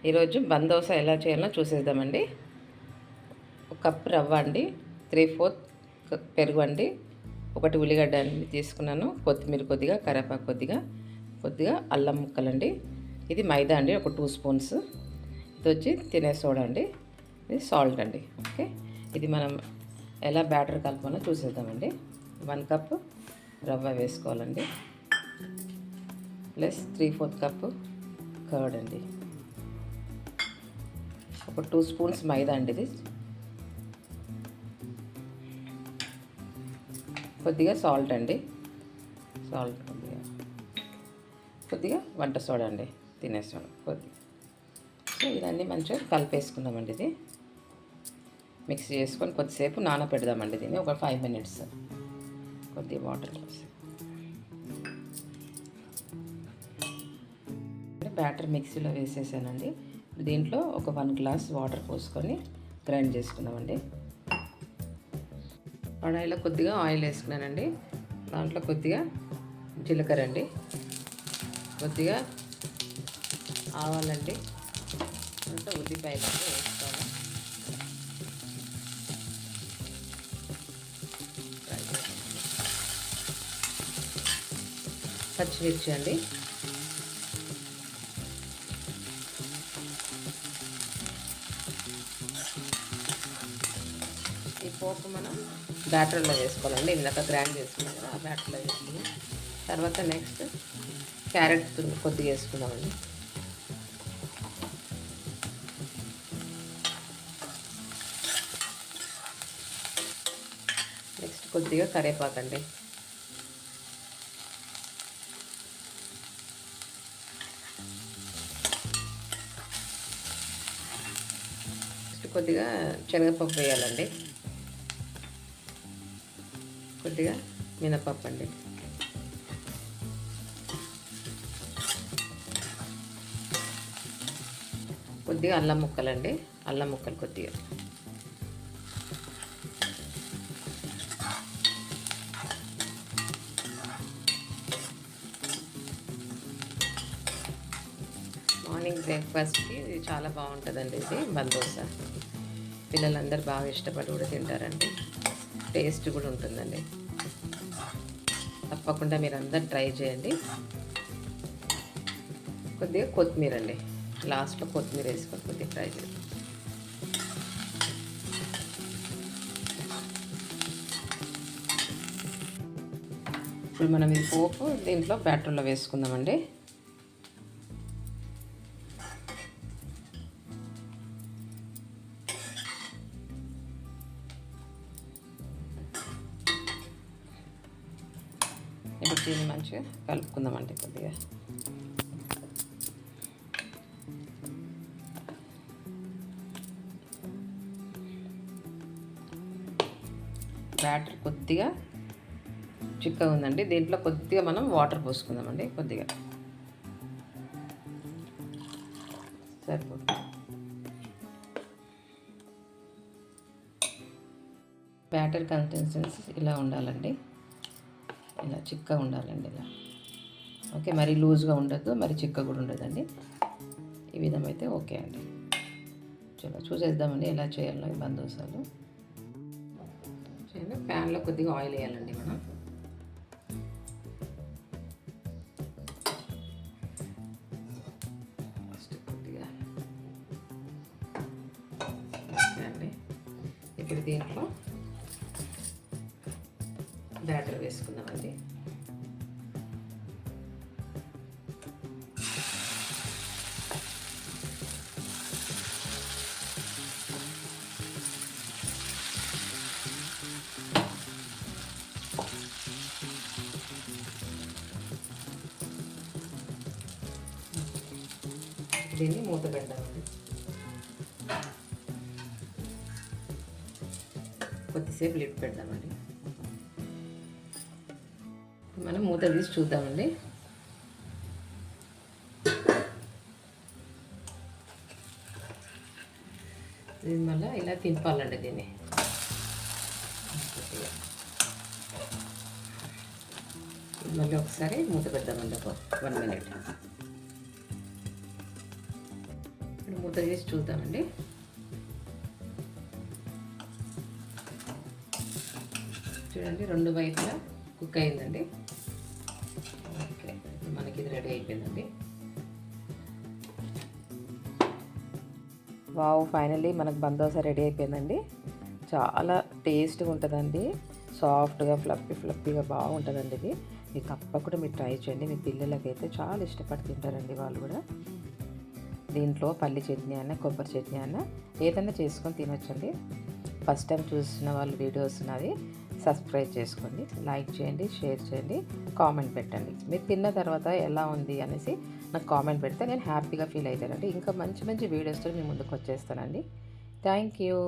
ఈరోజు బందోస ఎలా చేయాలో చూసేద్దామండి. ఒక కప్ రవ్వ అండి, 3/4 పెరుగు అండి, ఒకటి ఉల్లిగడ్డ అండి తీసుకున్నాను, కొత్తిమీర కొద్దిగా, కరివేపాకు కొద్దిగా అల్లం ముక్కలండి. ఇది మైదా అండి, ఒక 2 స్పూన్స్. ఇది వచ్చి తినే సోడా అండి, ఇది సాల్ట్ అండి. ఓకే, ఇది మనం ఎలా బ్యాటర్ కలపాలో చూసేద్దామండి. 1 కప్ రవ్వ వేసుకోవాలండి, ప్లస్ 3/4 కప్ కర్డ్ అండి, ఒక 2 స్పూన్స్ మైదా అండి, ఇది కొద్దిగా సాల్ట్ అండి, సాల్ట్ కొద్దిగా వంట సోడా అండి, తినే సోడా కొద్దిగా. సో ఇదన్నీ మంచిగా కలిపేసుకుందామండి. ఇది మిక్స్ చేసుకొని కొద్దిసేపు నానపెడదామండి, దీన్ని ఒక 5 minutes. కొద్దిగా వాటర్ పోసి బ్యాటర్ మిక్సీలో వేసేసానండి. దీంట్లో ఒక 1 గ్లాస్ వాటర్ పోసుకొని గ్రైండ్ చేసుకుందామండి. కడాయిలో కొద్దిగా ఆయిల్ వేసుకున్నానండి, దాంట్లో కొద్దిగా జీలకర్ర అండి, కొద్దిగా ఆవాలండి, అంతా ఉల్లిపాయలు వేసుకోవాలి. పచ్చిమిర్చి అండి, ఈ పోపు మనం బ్యాటర్లో వేసుకోవాలండి. ఇందాక గ్రైండ్ చేసుకున్నాం కదా, ఆ బ్యాటర్లో వేసుకుని తర్వాత నెక్స్ట్ క్యారెట్ కొద్దిగా వేసుకుందామండి. నెక్స్ట్ కొద్దిగా కరివేపాకండి, కొద్దిగా శనగపప్పు వేయాలండి, కొద్దిగా మినపప్పు అండి, కొద్దిగా అల్లం ముక్కలండి, అల్లం ముక్కలు కొద్దిగా, మార్నింగ్ బ్రేక్ఫాస్ట్కి ఇది చాలా బాగుంటుందండి. ఇది బందోస పిల్లలందరూ బాగా ఇష్టపడి కూడా తింటారండి, టేస్ట్ కూడా ఉంటుందండి. తప్పకుండా మీరు అందరు ట్రై చేయండి. కొద్దిగా కొత్తిమీర అండి, లాస్ట్లో కొత్తిమీర వేసుకొని కొద్దిగా ట్రై చేయండి. ఇప్పుడు మనం ఈ పోపు దీంట్లో బ్యాటర్లో వేసుకుందామండి. ఇప్పుడు దీన్ని మంచిగా కలుపుకుందామండి. కొద్దిగా బ్యాటర్ కొద్దిగా చిక్కగా ఉందండి, దీంట్లో కొద్దిగా మనం వాటర్ పోసుకుందామండి. కొద్దిగా సరిపోతుంది. బ్యాటర్ కన్సిస్టెన్సీ ఇలా ఉండాలండి, ఇలా చిక్కగా ఉండాలండి, ఇలా. ఓకే, మరి లూజ్గా ఉండదు, మరి చిక్కగా కూడా ఉండదండి. ఈ విధం అయితే ఓకే అండి. చలో చూసేద్దామండి ఎలా చేయాలో ఈ బందోసాలు. ప్యాన్లో కొద్దిగా ఆయిల్ వేయాలండి మనం. ఫస్ట్ కొద్దిగా అండి. ఇప్పుడు దీంట్లో బ్యాటర్ వేసుకుందామండి. దీన్ని మూత పెడదామండి, కొద్దిసేపు లిడ్ పెడదామండి. మనం మూత తీసి చూద్దామండి. ఇది మళ్ళీ ఇలా తింపాలండి దీన్ని. మళ్ళీ ఒకసారి మూత పెడదామండి, ఒక 1 minute. ఇప్పుడు ముద్ద చేసి చూద్దామండి. చూడండి, 2 వైపులా కుక్ అయిందండి. ఓకే, ఇప్పుడు మనకి ఇది రెడీ అయిపోయిందండి. వావ్, ఫైనల్లీ మనకు బందోసా రెడీ అయిపోయిందండి. చాలా టేస్ట్గా ఉంటుందండి. సాఫ్ట్గా ఫ్లఫీగా బాగుంటుందండి. ఇది మీకు తప్పకుండా మీరు ట్రై చేయండి. మీ పిల్లలకైతే చాలా ఇష్టపడి తింటారండి వాళ్ళు కూడా. దీంట్లో పల్లి చట్నీ అన్న, కొబ్బరి చట్నీ అన్న ఏదైనా చేసుకొని తినొచ్చండి. ఫస్ట్ టైం చూసిన వాళ్ళు వీడియోస్ ఉన్నది సబ్స్క్రైబ్ చేసుకోండి, లైక్ చేయండి, షేర్ చేయండి, కామెంట్ పెట్టండి. మీరు తిన్న తర్వాత ఎలా ఉంది అనేసి నాకు కామెంట్ పెడితే నేను హ్యాపీగా ఫీల్ అవుతానండి. ఇంకా మంచి మంచి వీడియోస్తో మీ ముందుకు వచ్చేస్తానండి. Thank you.